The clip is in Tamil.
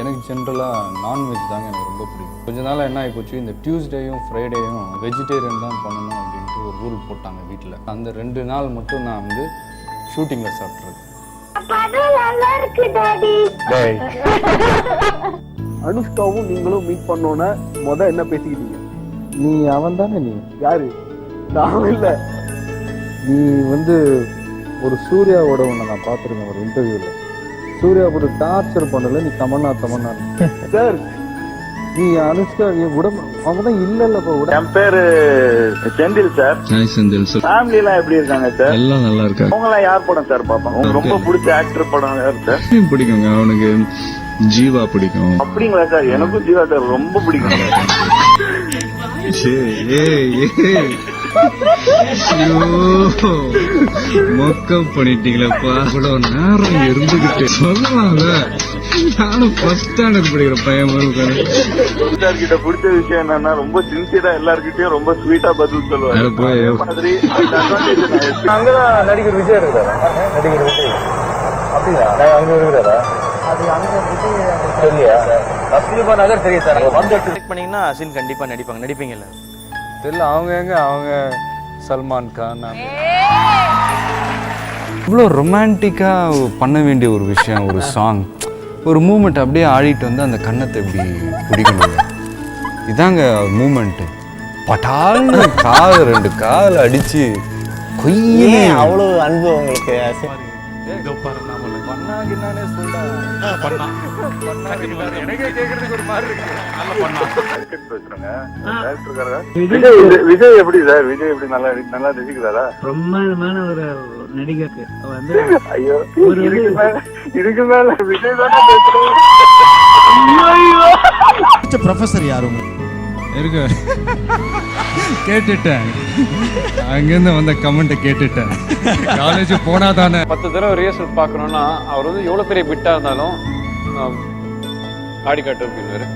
எனக்கு ஜென்ரலாக நான்வெஜ் தாங்க எனக்கு ரொம்ப பிடிக்கும். கொஞ்ச நாள் என்ன ஆகிப்போச்சு, இந்த டியூஸ்டேயும் ஃப்ரைடேயும் வெஜிடேரியன் தான் பண்ணணும் அப்படின்ட்டு ஒரு ரூல் போட்டாங்க வீட்டில். அந்த 2 நாள் மட்டும் நான் வந்து ஷூட்டிங்கில் சாப்பிட்றது. அனுஷ்காவும் நீங்களும் மீட் பண்ணோன்னே என்ன பேசிக்கிட்டீங்க? நீ அவன் தானே? நீ யாரு? நான் இல்லை. நீ வந்து ஒரு சூர்யாவோட ஒன்று நான் பார்த்துருக்கேன் ஒரு இன்டர்வியூவில். சூர்யா போட்டு டார்ச்சர் பண்ணல, நீ தமன்னா சார். நீ அனுஷ்கா நீ உடம்பு அவங்க தான் இல்லைல்லப்பா. என் பேரு Senthil sir. Senthil sir. Family எல்லாம் எப்படி இருக்காங்க சார்? எல்லாம் நல்லா இருக்காங்க. அவங்க எல்லாம் யார் படம் சார் பார்ப்பாங்க? உங்களுக்கு ரொம்ப பிடிச்ச ஆக்டர் படம் யார் சார்? பிடிக்குங்க, அவனுக்கு ஜீவா பிடிக்கும். அப்படிங்களா சார்? எனக்கும் ஜீவா சார் ரொம்ப பிடிக்கும். மொக்கம் பண்ணிட்டீங்களப்பா. இவ்வளவு நேரம் இருந்துகிட்டு சொல்லலாம்ல. நானும் ஃபர்ஸ்ட் ஸ்டாண்டர்ட் படிக்கிற பையன் சார் கிட்ட பிடிச்ச விஷயம் என்னன்னா ரொம்ப சின்சியரா எல்லார்கிட்டயும் ரொம்ப ஸ்வீட்டா பதில் சொல்லுவாரு. மாதிரி அங்கதான் நடிகர் விஜய் இருக்கிறாரா? நடிகர் விஜய் அப்படியா? அங்க இருக்கிறாரா? அது அங்க விஜய் சரியா? அஸ்லிமா நகர் தெரியும் சார். வந்து பண்ணீங்கன்னா அசின் கண்டிப்பா நடிப்பீங்கல்ல? தெரியல. அவங்க சல்மான் கான். இவ்வளோ ரொமான்டிக்காக பண்ண வேண்டிய ஒரு விஷயம், ஒரு சாங், ஒரு மூமெண்ட் அப்படியே ஆடிட்டு வந்து அந்த கன்னத்தை எப்படி பிடிக்கணும். இதாங்க மூமெண்ட்டு. பட்டால்னு கால் 2 கால் அடிச்சு கொய்யே அவ்வளோ அன்பு உங்களுக்கு. விஜய் எப்படி சார்? விஜய் எப்படி நல்லா ரசிக்கிறாரா? பிரமாதமான ஒரு நடிகர் வந்து. ஐயோ, இதுக்கு மேல விஜய் தான் ப்ரொஃபசர் யாரு இருக்கு? கேட்டுட்டேன், அங்கிருந்து வந்த கமெண்ட்டை கேட்டுட்டேன். காலேஜ் போனா தானே 10 தடவை ரிஹர்சல் பார்க்கணும்னா அவர் வந்து எவ்வளோ பெரிய பிட்டா இருந்தாலும் ஆடி காட்டு அப்படின்னு.